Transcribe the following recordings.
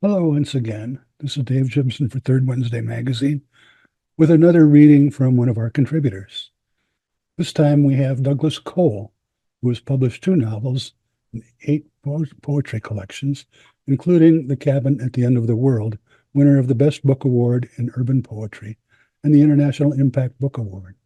Hello, once again. This is Dave Jimson for Third Wednesday Magazine with another reading from one of our contributors. This time we have Douglas Cole, who has published two novels and eight poetry collections, including The Cabin at the End of the World, winner of the Best Book Award in Urban Poetry and the International Impact Book Award.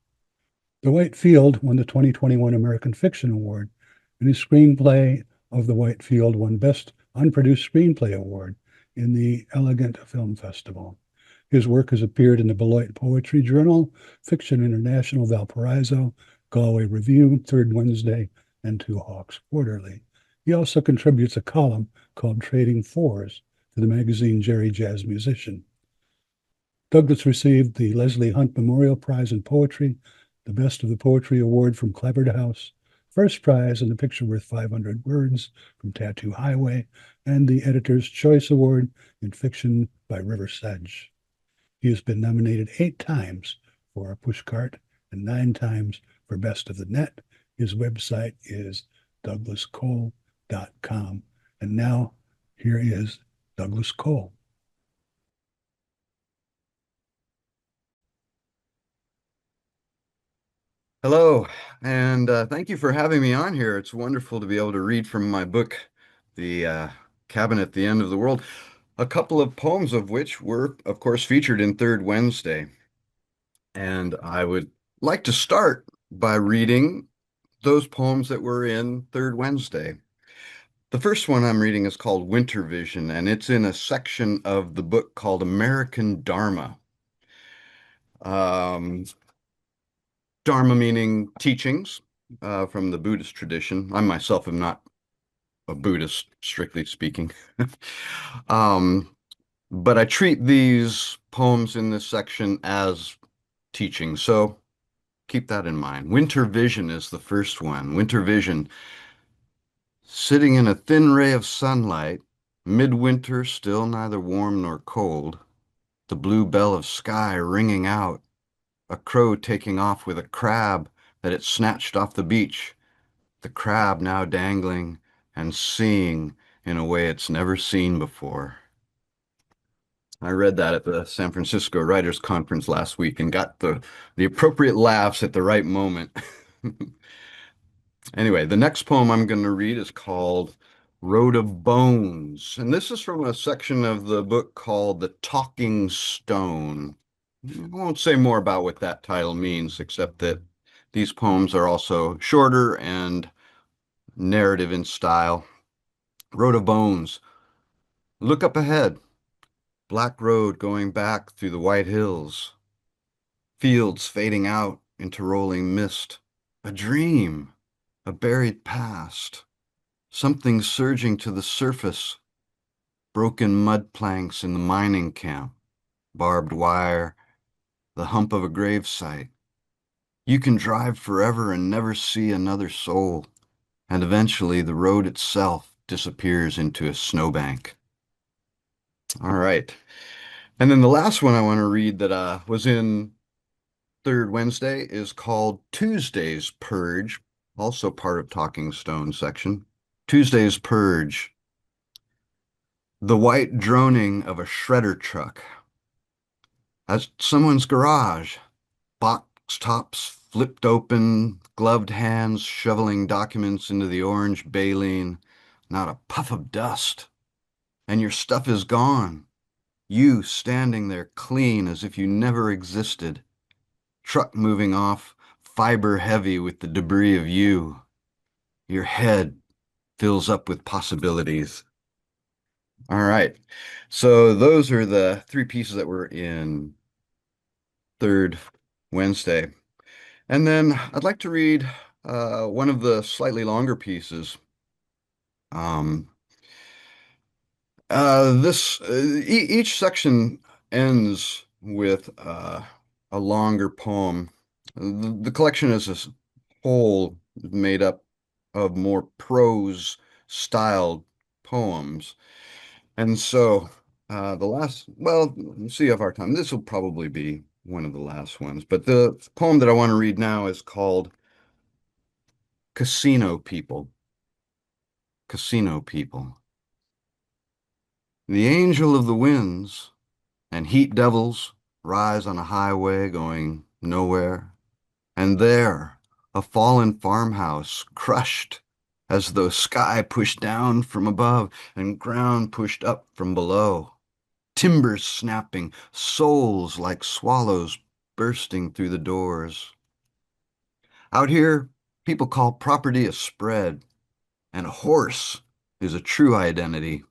The White Field won the 2021 American Fiction Award, and his screenplay of The White Field won Best Unproduced Screenplay Award in the Elegant Film Festival. His work has appeared in the Beloit Poetry Journal, Fiction International Valparaiso, Galway Review, Third Wednesday, and Two Hawks Quarterly. He also contributes a column called Trading Fours to the magazine Jerry Jazz Musician. Douglas received the Leslie Hunt Memorial Prize in Poetry, the Best of the Poetry Award from Clevered House, first prize in the picture worth 500 words from Tattoo Highway, and the Editor's Choice Award in Fiction by River Sedge. He has been nominated 8 times for a Pushcart and 9 times for Best of the Net. His website is douglascole.com. And now here is Douglas Cole. Hello, and thank you for having me on here. It's wonderful to be able to read from my book, The Cabin at the End of the World, a couple of poems of which were, of course, featured in Third Wednesday. And I would like to start by reading those poems that were in Third Wednesday. The first one I'm reading is called Winter Vision, and it's in a section of the book called American Dharma. Um, Dharma meaning teachings from the Buddhist tradition. I myself am not a Buddhist, strictly speaking. um, but I treat these poems in this section as teaching. So keep that in mind. Winter Vision is the first one. Winter Vision, sitting in a thin ray of sunlight, midwinter still neither warm nor cold, the blue bell of sky ringing out, a crow taking off with a crab that it snatched off the beach, the crab now dangling and seeing in a way it's never seen before. I read that at the San Francisco Writers Conference last week and got the appropriate laughs at the right moment. Anyway, the next poem I'm going to read is called Road of Bones, and this is from a section of the book called The Talking Stone. I won't say more about what that title means, except that these poems are also shorter and narrative in style. Road of Bones. Look up ahead. Black road going back through the white hills. Fields fading out into rolling mist. A dream. A buried past. Something surging to the surface. Broken mud planks in the mining camp. Barbed wire. The hump of a gravesite. You can drive forever and never see another soul. And eventually the road itself disappears into a snowbank. All right. And then the last one I want to read that was in Third Wednesday is called Tuesday's Purge, also part of Talking Stone section. Tuesday's Purge. The white droning of a shredder truck. At someone's garage, box tops flipped open, gloved hands shoveling documents into the orange baleen, not a puff of dust. And your stuff is gone. You standing there clean as if you never existed. Truck moving off, fiber heavy with the debris of you. Your head fills up with possibilities. All right. So those are the three pieces that were in Third Wednesday. And then I'd like to read one of the slightly longer pieces. Um, each section ends with a longer poem. The collection is a whole made up of more prose styled poems. And so let's see if our time, this will probably be one of the last ones. But the poem that I want to read now is called Casino People. Casino People. The angel of the winds and heat devils rise on a highway going nowhere. And there, a fallen farmhouse crushed as though sky pushed down from above and ground pushed up from below. Timbers snapping, souls like swallows bursting through the doors. Out here, people call property a spread, and a horse is a true identity.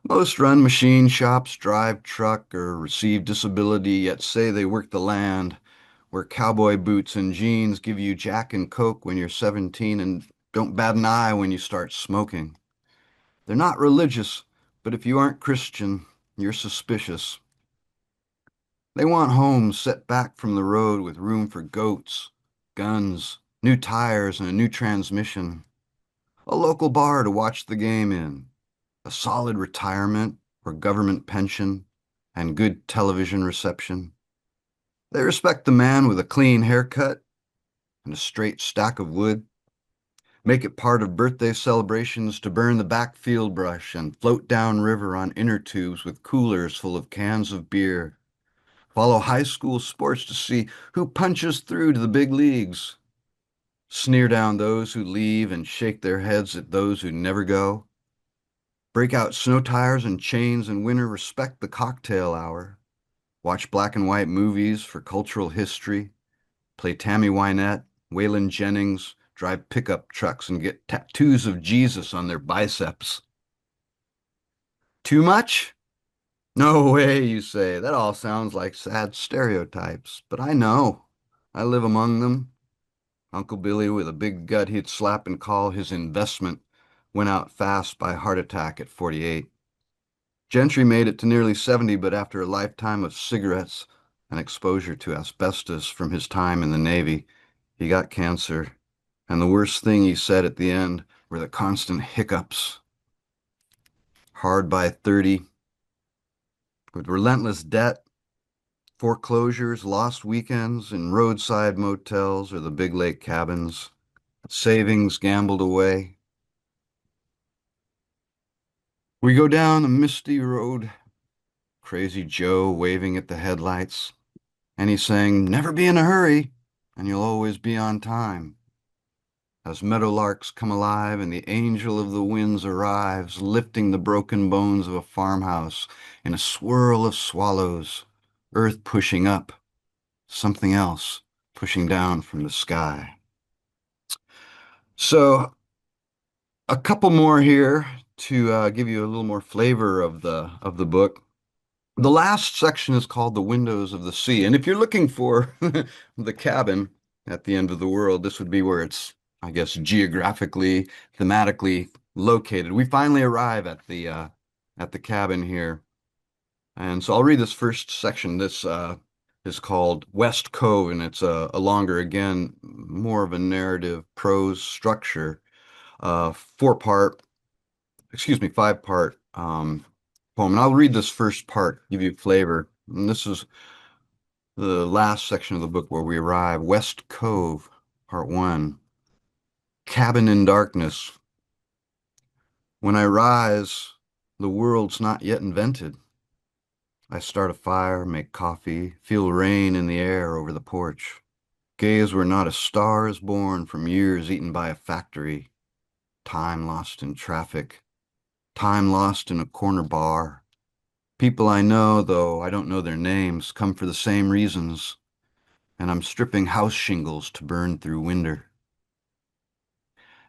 Most run machine shops, drive truck, or receive disability, yet say they work the land, wear cowboy boots and jeans, give you Jack and Coke when you're 17, and don't bat an eye when you start smoking. They're not religious, but if you aren't Christian, you're suspicious. They want homes set back from the road with room for goats, guns, new tires, and a new transmission. A local bar to watch the game in, a solid retirement or government pension, and good television reception. They respect the man with a clean haircut and a straight stack of wood. Make it part of birthday celebrations to burn the backfield brush and float down river on inner tubes with coolers full of cans of beer. Follow high school sports to see who punches through to the big leagues. Sneer down those who leave and shake their heads at those who never go. Break out snow tires and chains in winter, respect the cocktail hour. Watch black and white movies for cultural history. Play Tammy Wynette, Waylon Jennings, drive pickup trucks and get tattoos of Jesus on their biceps. Too much? No way, you say. That all sounds like sad stereotypes, but I know. I live among them. Uncle Billy with a big gut he'd slap and call his investment went out fast by heart attack at 48. Gentry made it to nearly 70, but after a lifetime of cigarettes and exposure to asbestos from his time in the Navy, he got cancer. And the worst thing he said at the end were the constant hiccups. Hard by 30, with relentless debt, foreclosures, lost weekends in roadside motels or the big lake cabins, savings gambled away. We go down a misty road, Crazy Joe waving at the headlights, and he's saying, never be in a hurry, and you'll always be on time. As meadowlarks come alive and the angel of the winds arrives, lifting the broken bones of a farmhouse in a swirl of swallows, earth pushing up, something else pushing down from the sky. So a couple more here to give you a little more flavor of the book. The last section is called The Windows of the Sea. And if you're looking for the cabin at the end of the world, this would be where it's, I guess, geographically, thematically located. We finally arrive at the cabin here. And so I'll read this first section. This is called West Cove, and it's a longer, again, more of a narrative prose structure, five-part poem. And I'll read this first part, give you flavor. And this is the last section of the book where we arrive. West Cove, part one. Cabin in darkness. When I rise, the world's not yet invented. I start a fire, make coffee, feel rain in the air over the porch. Gaze where not a star is born from years eaten by a factory. Time lost in traffic. Time lost in a corner bar. People I know, though I don't know their names, come for the same reasons, and I'm stripping house shingles to burn through winter.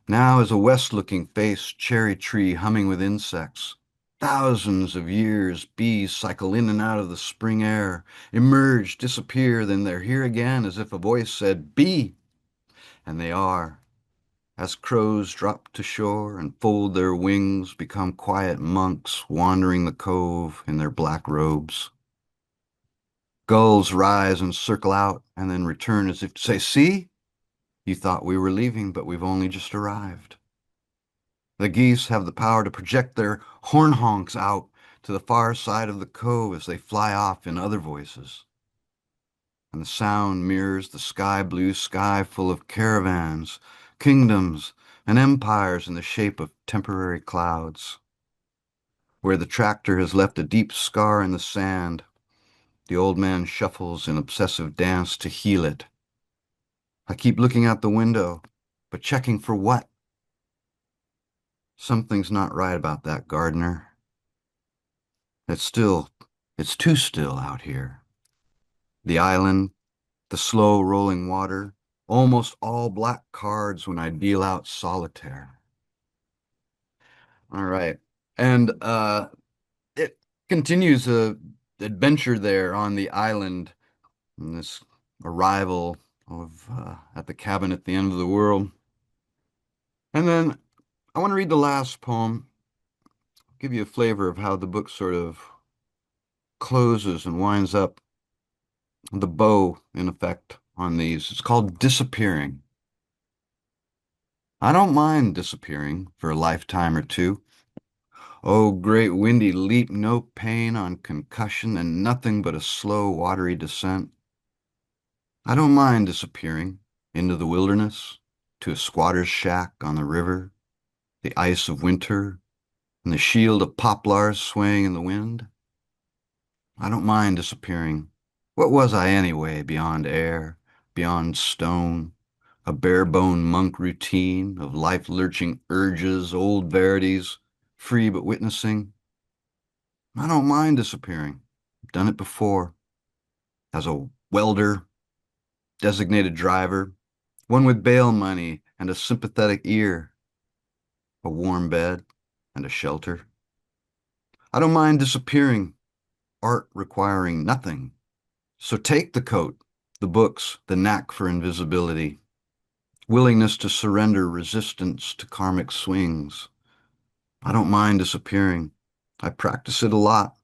Now is a west-looking face cherry tree humming with insects. Thousands of years, bees cycle in and out of the spring air, emerge, disappear, then they're here again as if a voice said, "Bee!" And they are. As crows drop to shore and fold their wings, become quiet monks wandering the cove in their black robes. Gulls rise and circle out and then return as if to say, "See? You thought we were leaving, but we've only just arrived." The geese have the power to project their horn honks out to the far side of the cove as they fly off in other voices. And the sound mirrors the sky blue sky full of caravans, kingdoms, and empires in the shape of temporary clouds. Where the tractor has left a deep scar in the sand, the old man shuffles in obsessive dance to heal it. I keep looking out the window, but checking for what? Something's not right about that gardener. It's too still out here. The island, the slow rolling water, almost all black cards when I deal out solitaire. All right. And it continues a adventure there on the island, and this arrival of at the cabin at the end of the world. And then I want to read the last poem, give you a flavor of how the book sort of closes and winds up, the bow in effect on these. It's called Disappearing. I don't mind disappearing for a lifetime or two. Oh, great windy leap, no pain on concussion and nothing but a slow, watery descent. I don't mind disappearing into the wilderness, to a squatter's shack on the river, the ice of winter, and the shield of poplars swaying in the wind. I don't mind disappearing. What was I anyway, beyond air, beyond stone, a bare-bone monk routine of life-lurching urges, old verities, free but witnessing? I don't mind disappearing. I've done it before. As a welder, designated driver, one with bail money and a sympathetic ear, a warm bed and a shelter. I don't mind disappearing, art requiring nothing. So take the coat, the books, the knack for invisibility, willingness to surrender resistance to karmic swings. I don't mind disappearing. I practice it a lot,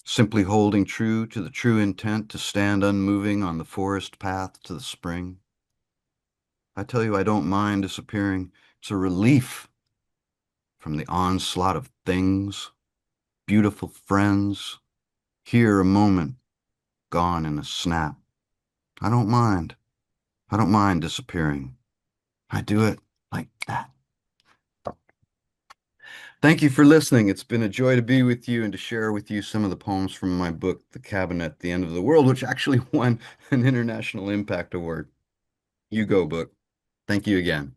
simply holding true to the true intent to stand unmoving on the forest path to the spring. I tell you, I don't mind disappearing. It's a relief from the onslaught of things, beautiful friends, here a moment, gone in a snap. I don't mind. I don't mind disappearing. I do it like that. Thank you for listening. It's been a joy to be with you and to share with you some of the poems from my book, The Cabin at the End of the World, which actually won an International Impact Award. You go, book. Thank you again.